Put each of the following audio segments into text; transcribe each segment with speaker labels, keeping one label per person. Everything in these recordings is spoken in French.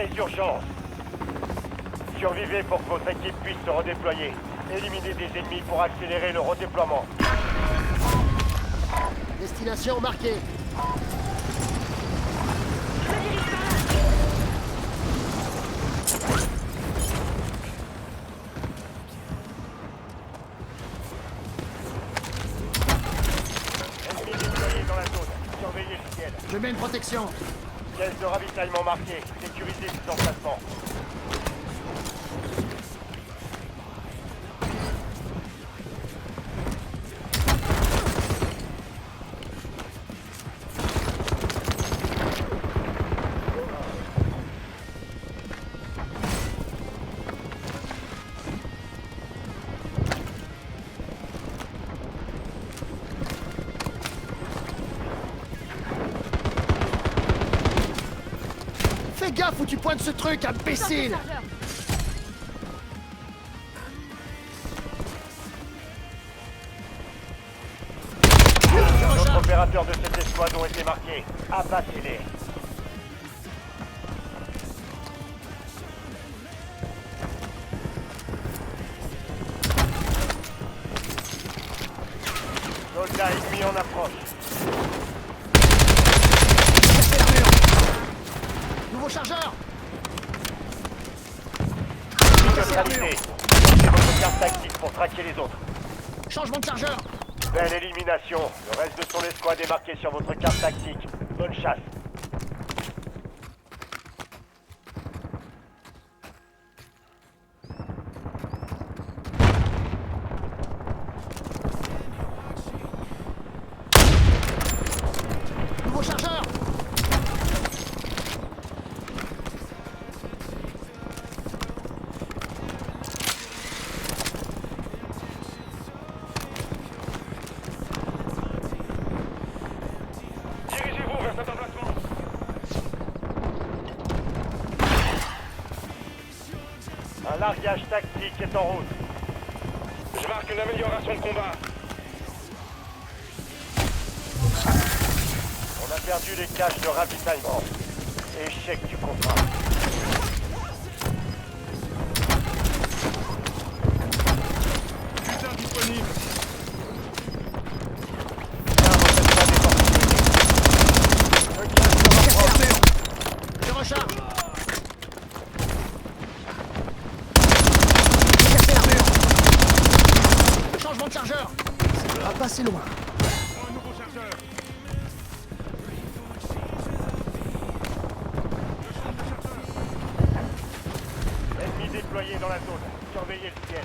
Speaker 1: Arrêt d'urgence. Survivez pour que votre équipe puisse se redéployer. Éliminez des ennemis pour accélérer le redéploiement.
Speaker 2: Destination marquée.
Speaker 1: Ennemis déployés dans la zone. Surveillez le ciel.
Speaker 2: Je mets une protection.
Speaker 1: Caisse de ravitaillement marquée. Sécurisez ces emplacements.
Speaker 2: Fais gaffe où tu pointes ce truc, imbécile!
Speaker 1: D'autres opérateurs de cette escouade ont été marqués. Abattez-les. Soldats ennemis en approche.
Speaker 2: Nouveau chargeur!
Speaker 1: Neutralisé. C'est votre carte tactique pour traquer les autres.
Speaker 2: Changement de chargeur!
Speaker 1: Belle élimination. Le reste de son escouade est marqué sur votre carte tactique. Bonne chasse.
Speaker 2: Nouveau chargeur!
Speaker 1: Dirigez-vous vers cet emplacement. Un largage tactique est en route. Je marque une amélioration de combat. On a perdu les caches de ravitaillement. Échec du contrat.
Speaker 3: Putain disponible.
Speaker 2: Je recharge! Changement de chargeur! Ça va passer loin.
Speaker 3: Prends un nouveau chargeur.
Speaker 1: Ennemis déployés dans la zone. Surveillez le ciel.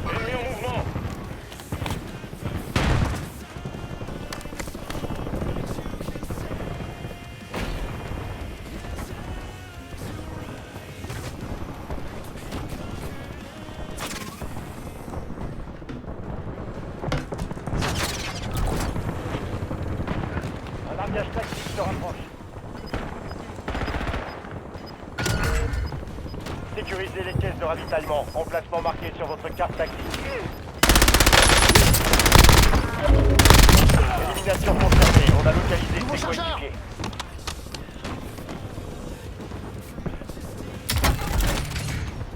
Speaker 1: Ennemis en mouvement. Un largage tactique se rapproche. Sécurisez les caisses de ravitaillement. Emplacement marqué sur votre carte tactique. Élimination confirmée. On a localisé
Speaker 2: Nouveau
Speaker 1: ses
Speaker 2: chargeur.
Speaker 1: coéquipiers.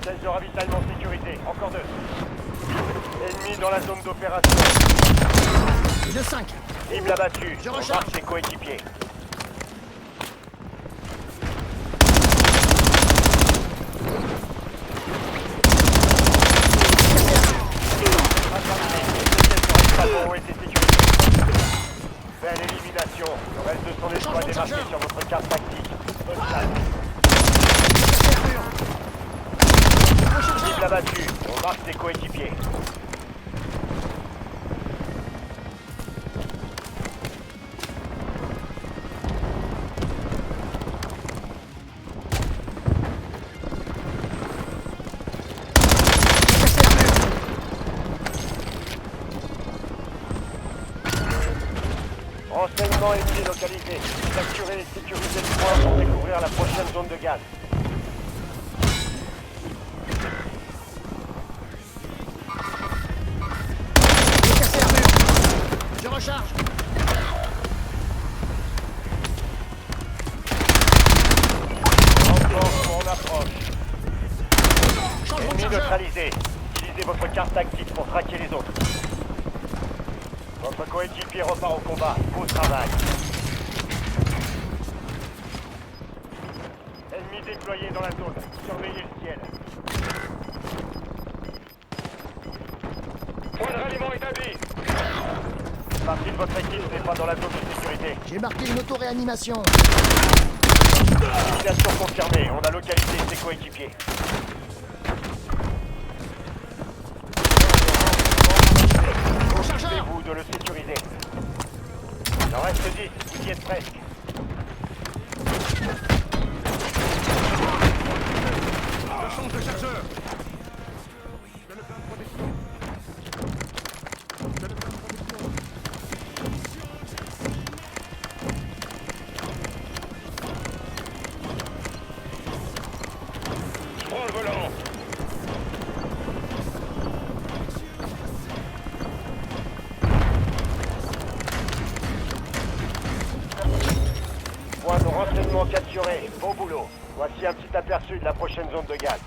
Speaker 1: Caisse de ravitaillement sécurisée. Encore deux. Ennemis dans la zone d'opération.
Speaker 2: Une 5.
Speaker 1: Cible abattue.
Speaker 2: Je
Speaker 1: On
Speaker 2: recharge.
Speaker 1: marque ses coéquipiers. Ont été sécurisés. Belle élimination. Le reste de son escouade est marqué sur votre carte tactique. Bonne chasse. Cible abattue. On marque ses coéquipiers. Renseignements ennemis localisés. Capturez et sécurisez le point pour découvrir la prochaine zone de gaz.
Speaker 2: J'ai cassé la mur. Je recharge.
Speaker 1: Renforcement en approche.
Speaker 2: Changement de
Speaker 1: Ennemi
Speaker 2: chargeur.
Speaker 1: neutralisé. Utilisez votre carte tactique pour traquer les autres. Votre coéquipier repart au combat. Beau travail. Ennemi déployé dans la zone. Surveillez le ciel. Point de ralliement établi. Partie de votre équipe n'est pas dans la zone de sécurité.
Speaker 2: J'ai marqué une auto-réanimation.
Speaker 1: Élimination confirmée. On a localisé ses coéquipiers.
Speaker 2: Chargeur.
Speaker 1: Occupez-vous de le sécuriser. Il en reste 10. Vous y êtes presque.
Speaker 3: Je change de chargeur.
Speaker 1: Je prends le volant. Point de renseignement capturé. Beau boulot. Voici un petit aperçu de la prochaine zone de gaz.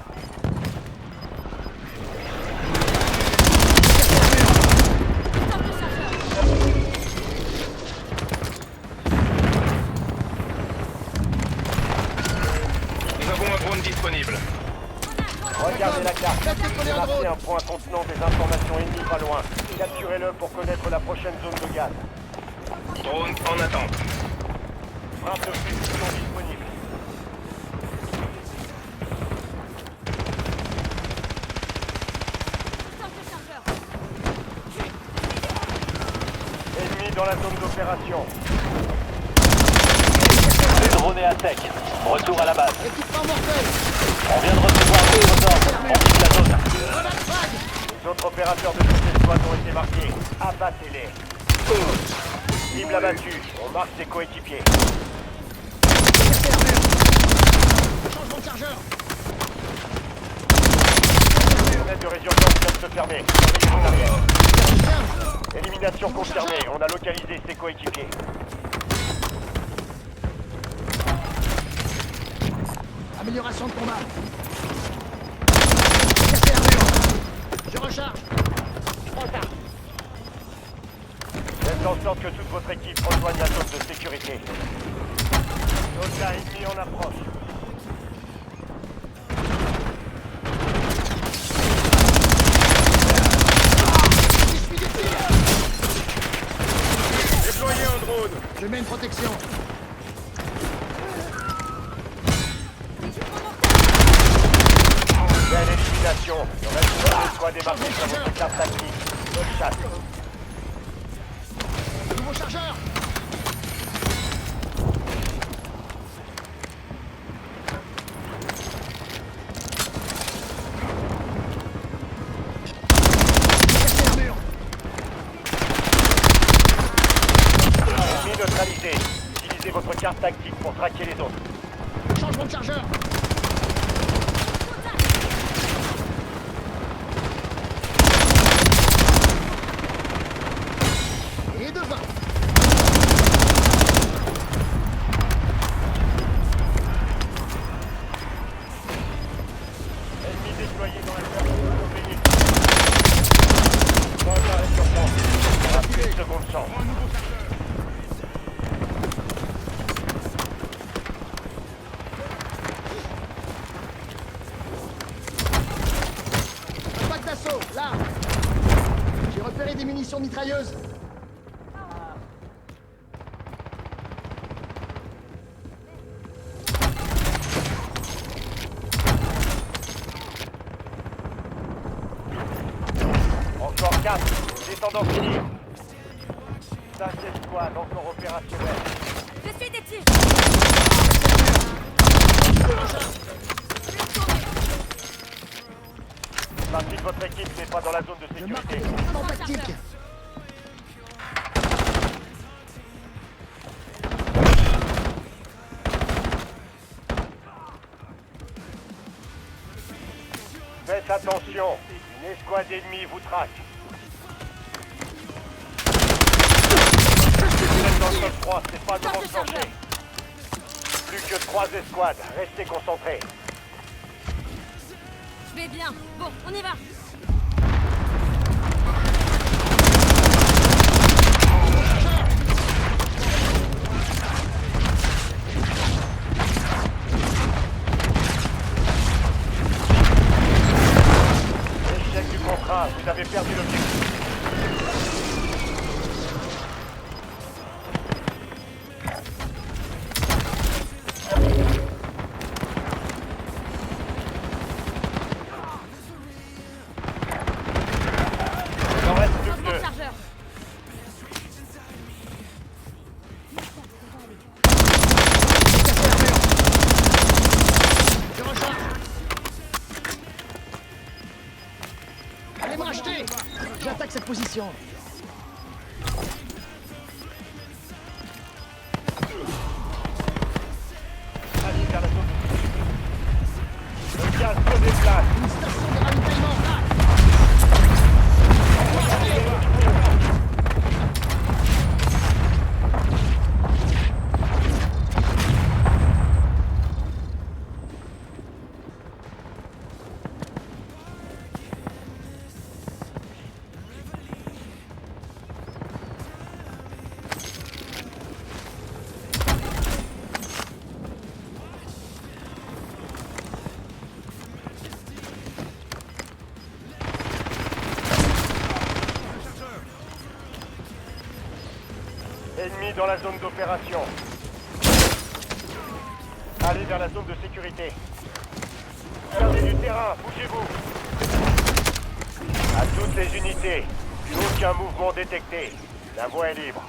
Speaker 3: Nous avons un drone disponible.
Speaker 1: Regardez la carte.
Speaker 2: Faites décoller un
Speaker 1: Marquez
Speaker 2: drone.
Speaker 1: un point contenant des informations ennemies pas loin. Capturez-le pour connaître la prochaine zone de gaz.
Speaker 3: Drone en attente.
Speaker 1: Frappe de précision disponible. Ennemi dans la zone d'opération.
Speaker 4: Le drone est à sec. Retour à la base.
Speaker 2: Équipement mortel.
Speaker 4: On vient de recevoir votre ordre. On quitte la zone.
Speaker 2: Grenade frag.
Speaker 1: Les autres opérateurs de cette escouade ont été marqués. Abattez-les. Cible abattue. On marque ses coéquipiers.
Speaker 2: J'ai cassé la mur. Changement de chargeur.
Speaker 1: Fenêtre de résurgence vient de se fermer. Surveillez vos arrières.
Speaker 2: Tiens.
Speaker 1: Élimination confirmée. On a localisé ses coéquipiers.
Speaker 2: Amélioration de combat. J'ai cassé la mur. Je recharge.
Speaker 1: Faites en sorte que toute votre équipe rejoigne la zone de sécurité. Soldats ennemis en approche.
Speaker 2: Je suis des tirs.
Speaker 1: Déployez un drone.
Speaker 2: Je mets une protection.
Speaker 1: Belle élimination. Le reste de l'escouade est marqué sur votre carte tactique. Bonne chasse.
Speaker 2: Nouveau chargeur. J'ai cassé un mur.
Speaker 1: Ennemi neutralisé. Utilisez votre carte tactique pour traquer les autres.
Speaker 2: Changement de chargeur. Et de 20.
Speaker 1: Ennemi déployé dans la zone. Surveillez. Bon arrêt sur plan. On a plus de seconde chance.
Speaker 2: Pack d'assaut, là. J'ai repéré des munitions mitrailleuses.
Speaker 1: Encore 4. Descendant fini. 5 escouades encore opérationnelles.
Speaker 5: Je suis des tirs.
Speaker 1: Partie de votre équipe n'est pas dans la zone de
Speaker 2: Je marque
Speaker 1: sécurité.
Speaker 2: l'équipement tactique.
Speaker 1: Faites attention, une escouade ennemie vous traque. Vous êtes dans le top 3, c'est pas de
Speaker 2: Charge
Speaker 1: mon
Speaker 2: le chargeur.
Speaker 1: plancher. Plus que 3 escouades, restez concentrés.
Speaker 2: Je vais bien. Bon, on y va.
Speaker 1: Échec du contrat, vous avez perdu l'objectif. Il en reste plus que
Speaker 2: Changement de
Speaker 1: 2.
Speaker 2: chargeur. Je recharge. Allez me racheter. J'attaque cette position.
Speaker 1: Allez vers la zone. Le gaz se déplace.
Speaker 2: Une station de ravitaillement là.
Speaker 1: Ennemi dans la zone d'opération. Allez vers la zone de sécurité. Gardez du terrain, bougez-vous. À toutes les unités, aucun mouvement détecté. La voie est libre.